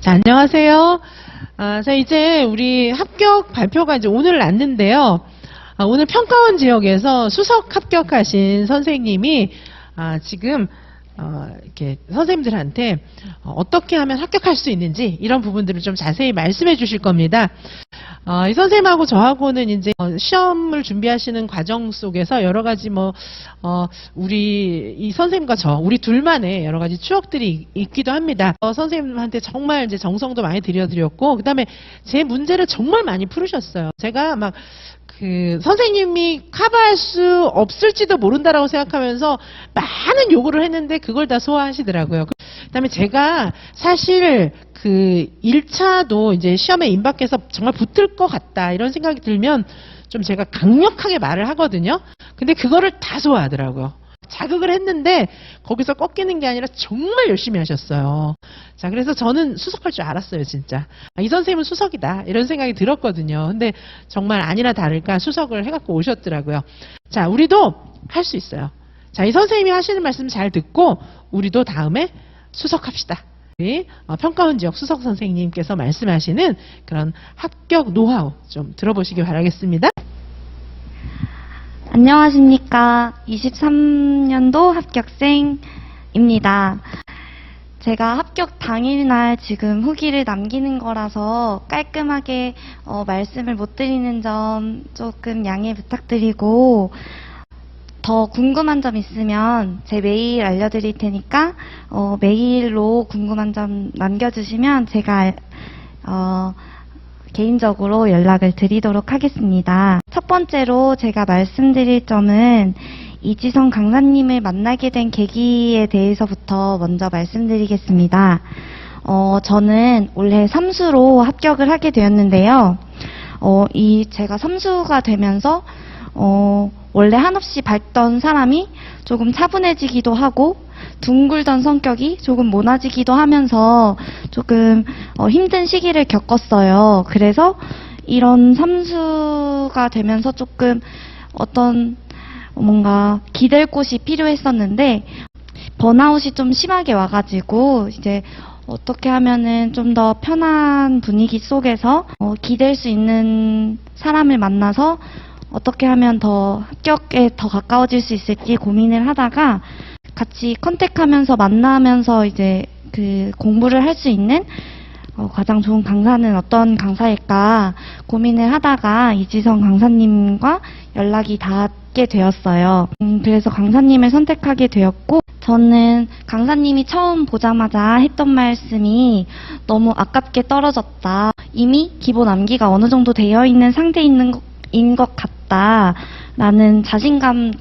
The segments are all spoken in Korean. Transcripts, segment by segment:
자, 안녕하세요. 자, 이제 우리 합격 발표가 이제 오늘 났는데요. 오늘 평가원 지역에서 수석 합격하신 선생님이 지금 이렇게 선생님들한테 어떻게 하면 합격할 수 있는지 이런 부분들을 좀 자세히 말씀해 주실 겁니다. 이 선생님하고 저하고는 이제 시험을 준비하시는 과정 속에서 여러 가지 우리 이 선생님과 우리 둘만의 여러 가지 추억들이 있기도 합니다. 선생님한테 정말 이제 정성도 많이 들여드렸고, 그 다음에 제 문제를 정말 많이 풀으셨어요. 제가 선생님이 커버할 수 없을지도 모른다라고 생각하면서 많은 요구를 했는데 그걸 다 소화하시더라고요. 그 다음에 제가 사실 1차도 이제 시험에 임박해서 정말 붙을 것 같다 이런 생각이 들면 좀 제가 강력하게 말을 하거든요. 근데 그거를 다 소화하더라고요. 자극을 했는데 거기서 꺾이는 게 아니라 정말 열심히 하셨어요. 자, 그래서 저는 수석할 줄 알았어요, 진짜. 이 선생님은 수석이다 이런 생각이 들었거든요. 근데 정말 아니나 다를까 수석을 해갖고 오셨더라고요. 자, 우리도 할 수 있어요. 자, 이 선생님이 하시는 말씀 잘 듣고 우리도 다음에 수석합시다. 우리 평가원 지역 수석 선생님께서 말씀하시는 그런 합격 노하우 좀 들어보시기 바라겠습니다. 안녕하십니까. 23년도 합격생입니다. 제가 합격 당일날 지금 후기를 남기는 거라서 깔끔하게 말씀을 못 드리는 점 조금 양해 부탁드리고, 더 궁금한 점 있으면 제 메일 알려드릴 테니까 메일로 궁금한 점 남겨주시면 제가 개인적으로 연락을 드리도록 하겠습니다. 첫 번째로 제가 말씀드릴 점은 이지성 강사님을 만나게 된 계기에 대해서부터 먼저 말씀드리겠습니다. 저는 올해 삼수로 합격을 하게 되었는데요. 제가 삼수가 되면서 원래 한없이 밝던 사람이 조금 차분해지기도 하고 둥글던 성격이 조금 모나지기도 하면서 조금 힘든 시기를 겪었어요. 그래서 이런 삼수가 되면서 조금 뭔가 기댈 곳이 필요했었는데 번아웃이 좀 심하게 와가지고 이제 어떻게 하면은 좀 더 편한 분위기 속에서 기댈 수 있는 사람을 만나서 어떻게 하면 더 합격에 더 가까워질 수 있을지 고민을 하다가 같이 컨택하면서 만나면서 이제 공부를 할 수 있는 가장 좋은 강사는 어떤 강사일까 고민을 하다가 이지성 강사님과 연락이 닿게 되었어요. 그래서 강사님을 선택하게 되었고, 저는 강사님이 처음 보자마자 했던 말씀이 너무 아깝게 떨어졌다. 이미 기본 암기가 어느 정도 되어 있는 상태인 것 같다라는 자신감을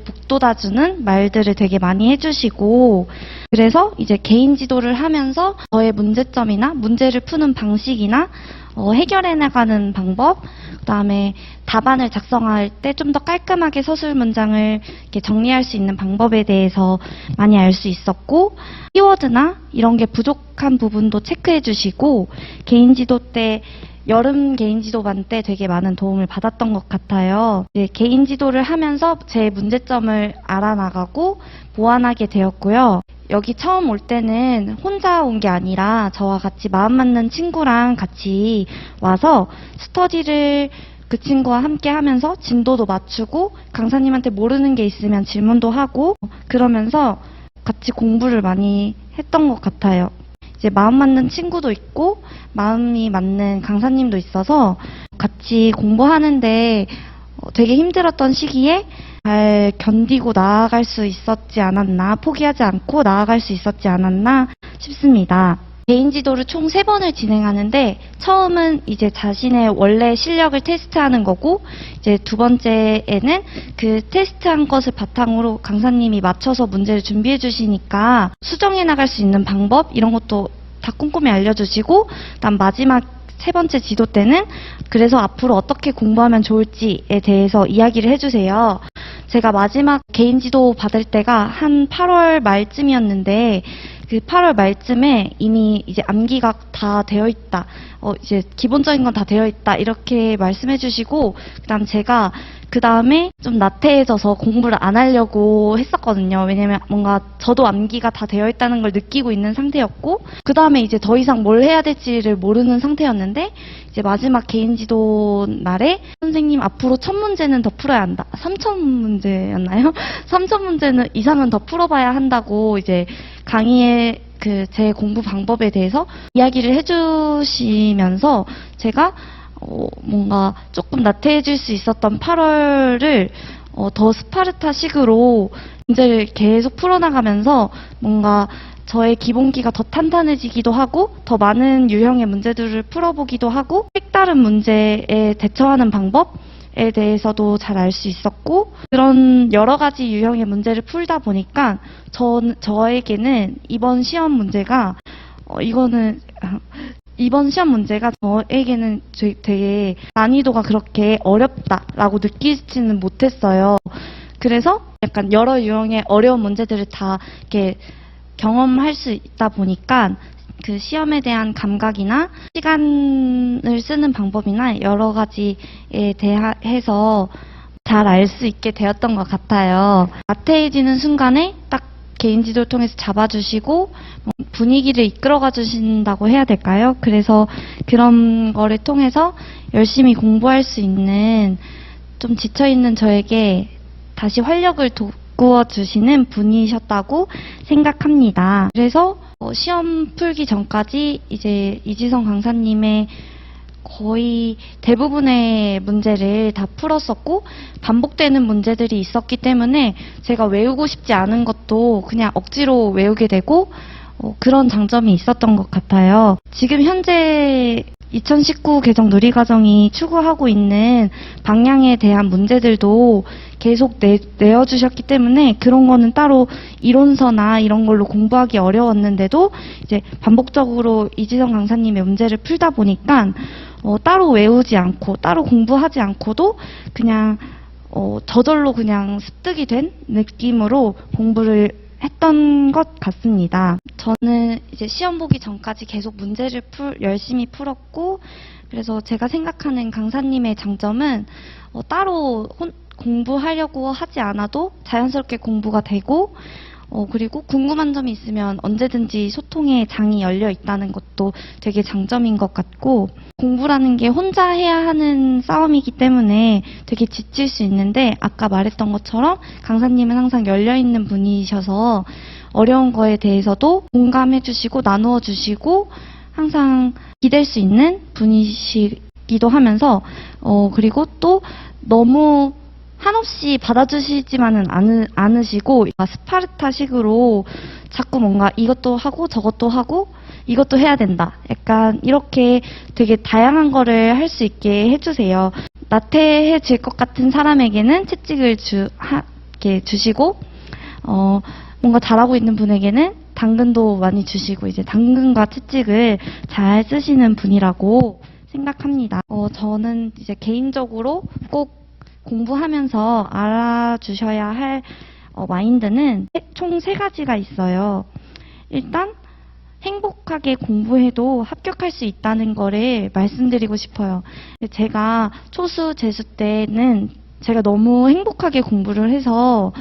북돋아주는 말들을 되게 많이 해주시고, 그래서 이제 개인 지도를 하면서 저의 문제점이나 문제를 푸는 방식이나 해결해 나가는 방법, 그다음에 답안을 작성할 때 좀 더 깔끔하게 서술 문장을 이렇게 정리할 수 있는 방법에 대해서 많이 알 수 있었고, 키워드나 이런 게 부족한 부분도 체크해 주시고, 개인 지도 때 여름 개인 지도반 때 되게 많은 도움을 받았던 것 같아요. 개인 지도를 하면서 제 문제점을 알아나가고 보완하게 되었고요. 여기 처음 올 때는 혼자 온 게 아니라 저와 같이 마음 맞는 친구랑 같이 와서 스터디를 그 친구와 함께 하면서 진도도 맞추고 강사님한테 모르는 게 있으면 질문도 하고 그러면서 같이 공부를 많이 했던 것 같아요. 이제 마음 맞는 친구도 있고 마음이 맞는 강사님도 있어서 같이 공부하는데 되게 힘들었던 시기에 잘 견디고 나아갈 수 있었지 않았나, 포기하지 않고 나아갈 수 있었지 않았나 싶습니다. 개인 지도를 총 3번을 진행하는데, 처음은 이제 자신의 원래 실력을 테스트하는 거고, 이제 두 번째에는 그 테스트한 것을 바탕으로 강사님이 맞춰서 문제를 준비해 주시니까 수정해 나갈 수 있는 방법 이런 것도 다 꼼꼼히 알려주시고, 그다음 마지막 3번째 지도 때는 그래서 앞으로 어떻게 공부하면 좋을지에 대해서 이야기를 해주세요. 제가 마지막 개인 지도 받을 때가 한 8월 말쯤이었는데 그 8월 말쯤에 이미 이제 암기가 다 되어 있다. 이제 기본적인 건 다 되어 있다. 이렇게 말씀해 주시고, 그다음 제가 그 다음에 좀 나태해져서 공부를 안 하려고 했었거든요. 왜냐면 뭔가 저도 암기가 다 되어 있다는 걸 느끼고 있는 상태였고, 그 다음에 이제 더 이상 뭘 해야 될지를 모르는 상태였는데, 이제 마지막 개인 지도 날에 선생님 앞으로 1000문제는 더 풀어야 한다. 3000문제였나요? 3000문제는 이상은 더 풀어봐야 한다고 이제 강의에 제 공부 방법에 대해서 이야기를 해주시면서 제가 뭔가 조금 나태해질 수 있었던 8월을 더 스파르타식으로 문제를 계속 풀어나가면서 뭔가 저의 기본기가 더 탄탄해지기도 하고 더 많은 유형의 문제들을 풀어보기도 하고 색다른 문제에 대처하는 방법에 대해서도 잘 알 수 있었고, 그런 여러 가지 유형의 문제를 풀다 보니까 저에게는 이번 시험 문제가 저에게는 되게 난이도가 그렇게 어렵다라고 느끼지는 못했어요. 그래서 약간 여러 유형의 어려운 문제들을 다 이렇게 경험할 수 있다 보니까 그 시험에 대한 감각이나 시간을 쓰는 방법이나 여러 가지에 대해서 잘 알 수 있게 되었던 것 같아요. 나태해지는 순간에 딱 개인 지도를 통해서 잡아주시고 분위기를 이끌어가 주신다고 해야 될까요? 그래서 그런 거를 통해서 열심히 공부할 수 있는, 좀 지쳐있는 저에게 다시 활력을 돋구어 주시는 분이셨다고 생각합니다. 그래서 시험 풀기 전까지 이제 이지성 강사님의 거의 대부분의 문제를 다 풀었었고, 반복되는 문제들이 있었기 때문에 제가 외우고 싶지 않은 것도 그냥 억지로 외우게 되고, 그런 장점이 있었던 것 같아요. 지금 현재 2019 개정 누리과정이 추구하고 있는 방향에 대한 문제들도 계속 내어주셨기 때문에 그런 거는 따로 이론서나 이런 걸로 공부하기 어려웠는데도 이제 반복적으로 이지성 강사님의 문제를 풀다 보니까 따로 외우지 않고 따로 공부하지 않고도 그냥 저절로 그냥 습득이 된 느낌으로 공부를 했던 것 같습니다. 저는 이제 시험 보기 전까지 계속 문제를 열심히 풀었고, 그래서 제가 생각하는 강사님의 장점은 따로 공부하려고 하지 않아도 자연스럽게 공부가 되고, 그리고 궁금한 점이 있으면 언제든지 소통의 장이 열려 있다는 것도 되게 장점인 것 같고, 공부라는 게 혼자 해야 하는 싸움이기 때문에 되게 지칠 수 있는데, 아까 말했던 것처럼 강사님은 항상 열려있는 분이셔서 어려운 거에 대해서도 공감해 주시고 나누어 주시고 항상 기댈 수 있는 분이시기도 하면서, 그리고 또 너무 한없이 받아주시지만은 않으시고 스파르타식으로 자꾸 뭔가 이것도 하고 저것도 하고 이것도 해야 된다. 약간 이렇게 되게 다양한 거를 할 수 있게 해주세요. 나태해질 것 같은 사람에게는 채찍을 주시고, 뭔가 잘하고 있는 분에게는 당근도 많이 주시고, 이제 당근과 채찍을 잘 쓰시는 분이라고 생각합니다. 저는 이제 개인적으로 꼭 공부하면서 알아주셔야 할 마인드는 총 3가지가 있어요. 일단 행복하게 공부해도 합격할 수 있다는 거를 말씀드리고 싶어요. 제가 초수 재수 때는 제가 너무 행복하게 공부를 해서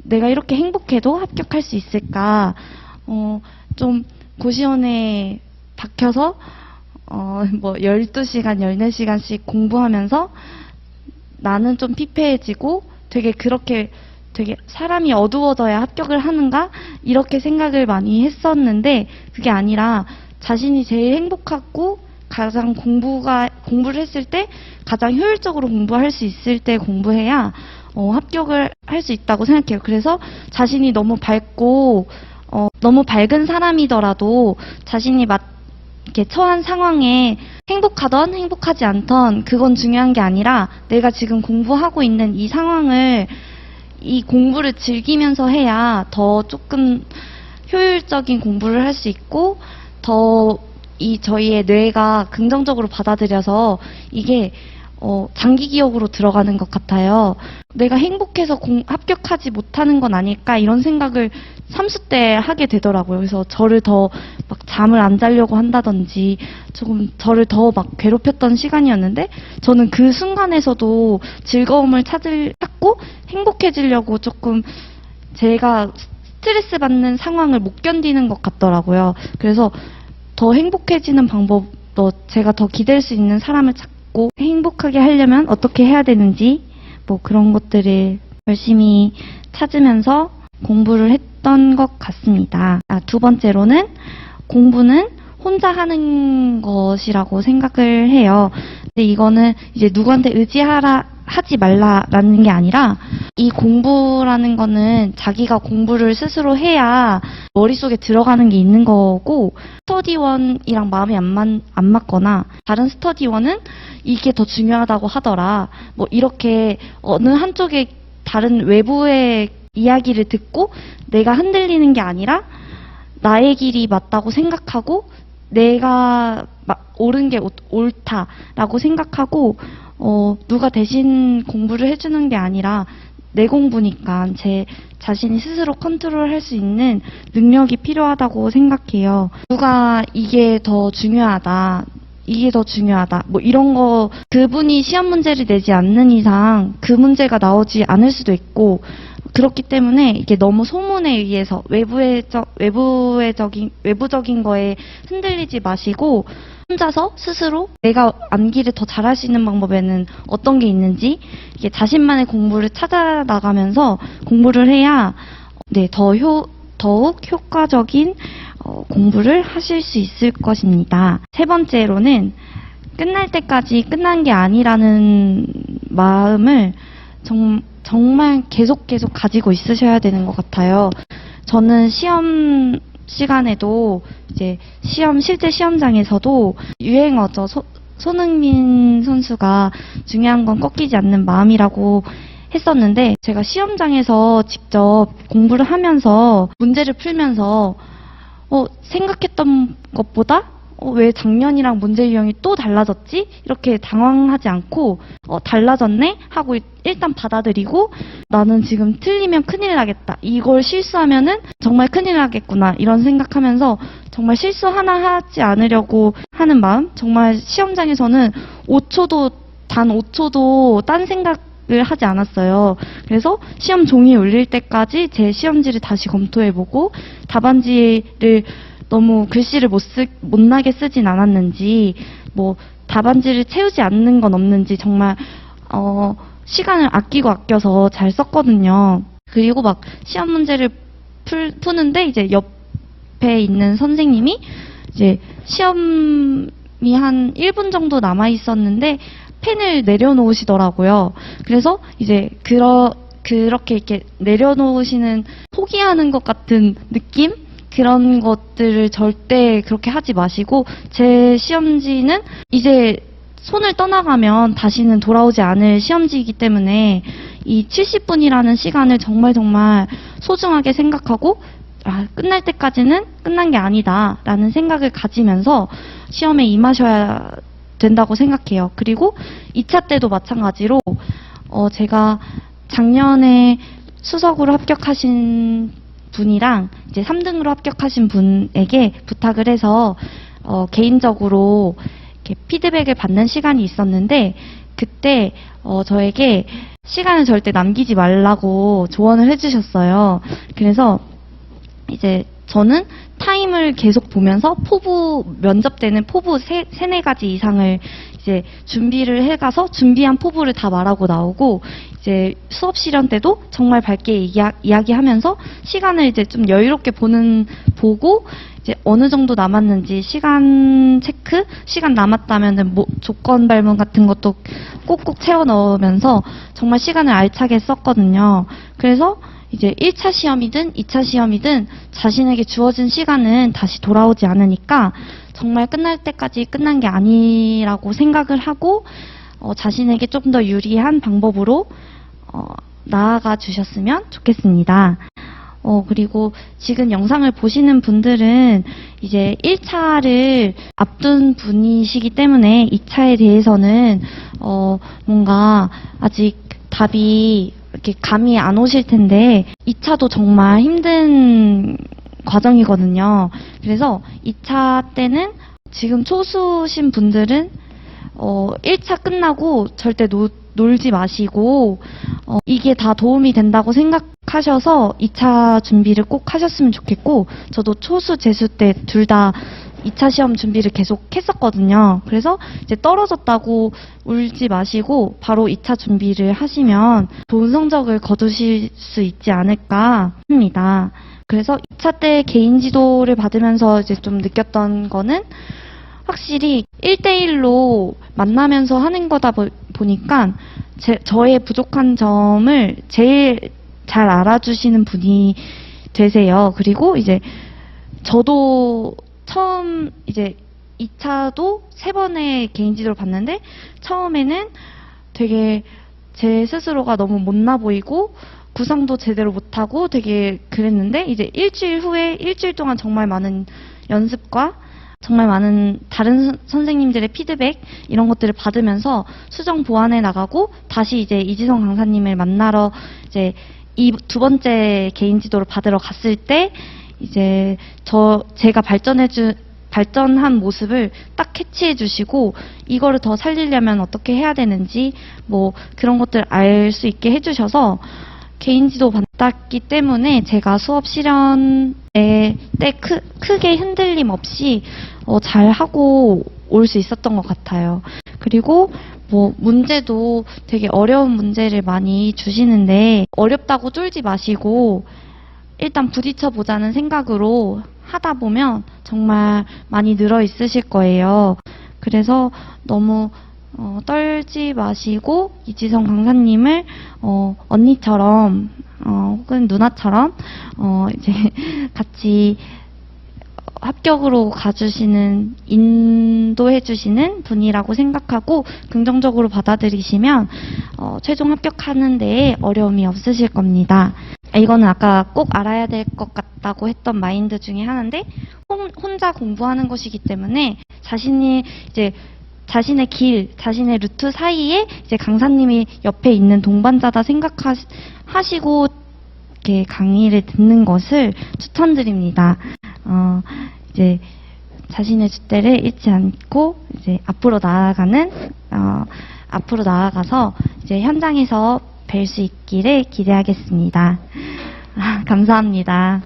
내가 이렇게 행복해도 합격할 수 있을까, 좀 고시원에 박혀서 12시간, 14시간씩 공부하면서 나는 좀 피폐해지고 되게 사람이 어두워져야 합격을 하는가? 이렇게 생각을 많이 했었는데, 그게 아니라 자신이 제일 행복하고 가장 공부를 했을 때 가장 효율적으로 공부할 수 있을 때 공부해야 합격을 할 수 있다고 생각해요. 그래서 자신이 너무 밝고 너무 밝은 사람이더라도 자신이 이렇게 처한 상황에 행복하던 행복하지 않던 그건 중요한 게 아니라 내가 지금 공부하고 있는 이 상황을, 이 공부를 즐기면서 해야 더 조금 효율적인 공부를 할 수 있고 더 저희의 뇌가 긍정적으로 받아들여서 이게 장기 기억으로 들어가는 것 같아요. 내가 행복해서 합격하지 못하는 건 아닐까 이런 생각을 30대 하게 되더라고요. 그래서 저를 더 막 잠을 안 자려고 한다든지 조금 저를 더 막 괴롭혔던 시간이었는데 저는 그 순간에서도 즐거움을 찾고 행복해지려고 조금 제가 스트레스 받는 상황을 못 견디는 것 같더라고요. 그래서 더 행복해지는 방법, 제가 더 기댈 수 있는 사람을 찾고 행복하게 하려면 어떻게 해야 되는지 뭐 그런 것들을 열심히 찾으면서 공부를 했던 것 같습니다. 두 번째로는 공부는 혼자 하는 것이라고 생각을 해요. 근데 이거는 이제 누구한테 하지 말라라는 게 아니라 이 공부라는 거는 자기가 공부를 스스로 해야 머릿속에 들어가는 게 있는 거고 스터디원이랑 마음이 안 맞거나 다른 스터디원은 이게 더 중요하다고 하더라. 뭐 이렇게 어느 한쪽에 다른 외부의 이야기를 듣고 내가 흔들리는 게 아니라 나의 길이 맞다고 생각하고 내가 옳은 게 옳다라고 생각하고 누가 대신 공부를 해주는 게 아니라 내 공부니까 제 자신이 스스로 컨트롤할 수 있는 능력이 필요하다고 생각해요. 누가 이게 더 중요하다. 뭐 이런 거 그분이 시험 문제를 내지 않는 이상 그 문제가 나오지 않을 수도 있고 그렇기 때문에 이게 너무 소문에 의해서 외부적인 거에 흔들리지 마시고 혼자서 스스로 내가 암기를 더 잘할 수 있는 방법에는 어떤 게 있는지 이게 자신만의 공부를 찾아 나가면서 공부를 해야 더욱 효과적인 공부를 하실 수 있을 것입니다. 세 번째로는 끝날 때까지 끝난 게 아니라는 마음을 정말 계속 가지고 있으셔야 되는 것 같아요. 저는 시험 시간에도 이제 실제 시험장에서도 유행어죠. 손흥민 선수가 중요한 건 꺾이지 않는 마음이라고 했었는데 제가 시험장에서 직접 공부를 하면서 문제를 풀면서 생각했던 것보다 왜 작년이랑 문제 유형이 또 달라졌지? 이렇게 당황하지 않고 달라졌네? 하고 일단 받아들이고 나는 지금 틀리면 큰일 나겠다. 이걸 실수하면은 정말 큰일 나겠구나. 이런 생각하면서 정말 실수 하나 하지 않으려고 하는 마음? 정말 시험장에서는 단 5초도 딴 생각을 하지 않았어요. 그래서 시험 종이 울릴 때까지 제 시험지를 다시 검토해보고 답안지를 너무 글씨를 못나게 쓰진 않았는지, 뭐, 답안지를 채우지 않는 건 없는지, 정말, 시간을 아껴서 잘 썼거든요. 그리고 막, 시험 문제를 푸는데, 이제 옆에 있는 선생님이, 이제, 시험이 한 1분 정도 남아있었는데, 펜을 내려놓으시더라고요. 그래서, 이제, 그렇게 이렇게 내려놓으시는, 포기하는 것 같은 느낌? 그런 것들을 절대 그렇게 하지 마시고 제 시험지는 이제 손을 떠나가면 다시는 돌아오지 않을 시험지이기 때문에 이 70분이라는 시간을 정말 소중하게 생각하고 끝날 때까지는 끝난 게 아니다 라는 생각을 가지면서 시험에 임하셔야 된다고 생각해요. 그리고 2차 때도 마찬가지로 제가 작년에 수석으로 합격하신 분이랑 이제 3등으로 합격하신 분에게 부탁을 해서 개인적으로 이렇게 피드백을 받는 시간이 있었는데 그때 저에게 시간을 절대 남기지 말라고 조언을 해주셨어요. 그래서 이제 저는 타임을 계속 보면서 면접 때는 포부 세네 가지 이상을 이제 준비를 해가서 준비한 포부를 다 말하고 나오고 이제 수업 실현 때도 정말 밝게 이야기하면서 시간을 이제 좀 여유롭게 보고 이제 어느 정도 남았는지 시간 체크, 시간 남았다면은 뭐 조건 발문 같은 것도 꼭꼭 채워 넣으면서 정말 시간을 알차게 썼거든요. 그래서 이제 1차 시험이든 2차 시험이든 자신에게 주어진 시간은 다시 돌아오지 않으니까 정말 끝날 때까지 끝난 게 아니라고 생각을 하고 자신에게 좀 더 유리한 방법으로 나아가 주셨으면 좋겠습니다. 그리고 지금 영상을 보시는 분들은 이제 1차를 앞둔 분이시기 때문에 2차에 대해서는 뭔가 아직 답이 이렇게 감이 안 오실 텐데 2차도 정말 힘든 과정이거든요. 그래서 2차 때는 지금 초수신 분들은 1차 끝나고 절대 놀지 마시고 이게 다 도움이 된다고 생각하셔서 2차 준비를 꼭 하셨으면 좋겠고, 저도 초수 재수 때 둘 다 2차 시험 준비를 계속 했었거든요. 그래서 이제 떨어졌다고 울지 마시고 바로 2차 준비를 하시면 좋은 성적을 거두실 수 있지 않을까 합니다. 그래서 2차 때 개인 지도를 받으면서 이제 좀 느꼈던 거는 확실히 1대1로 만나면서 하는 거다 보니까 저의 부족한 점을 제일 잘 알아주시는 분이 되세요. 그리고 이제 저도 처음 이제 2차도 3번의 개인 지도를 봤는데 처음에는 되게 제 스스로가 너무 못나 보이고 구상도 제대로 못하고 되게 그랬는데 이제 일주일 동안 정말 많은 연습과 정말 많은 다른 선생님들의 피드백 이런 것들을 받으면서 수정 보완해 나가고 다시 이제 이지성 강사님을 만나러 이제 이 두 번째 개인 지도를 받으러 갔을 때 이제 제가 발전한 모습을 딱 캐치해 주시고 이거를 더 살리려면 어떻게 해야 되는지 뭐 그런 것들 알 수 있게 해주셔서 개인 지도 받았기 때문에 제가 수업 실현에 때 크게 흔들림 없이 잘 하고 올 수 있었던 것 같아요. 그리고 뭐 문제도 되게 어려운 문제를 많이 주시는데 어렵다고 쫄지 마시고 일단 부딪혀 보자는 생각으로 하다 보면 정말 많이 늘어 있으실 거예요. 그래서 너무 떨지 마시고 이지성 강사님을 언니처럼 혹은 누나처럼 이제 같이 합격으로 가주시는 인도해 주시는 분이라고 생각하고 긍정적으로 받아들이시면 최종 합격하는 데에 어려움이 없으실 겁니다. 이거는 아까 꼭 알아야 될 것 같다고 했던 마인드 중에 하나인데 혼자 공부하는 것이기 때문에 자신의 길, 자신의 루트 사이에 이제 강사님이 옆에 있는 동반자다 생각하시고 이렇게 강의를 듣는 것을 추천드립니다. 이제 자신의 줏대를 잃지 않고 이제 앞으로 나아가서 이제 현장에서 뵐 수 있기를 기대하겠습니다. 감사합니다.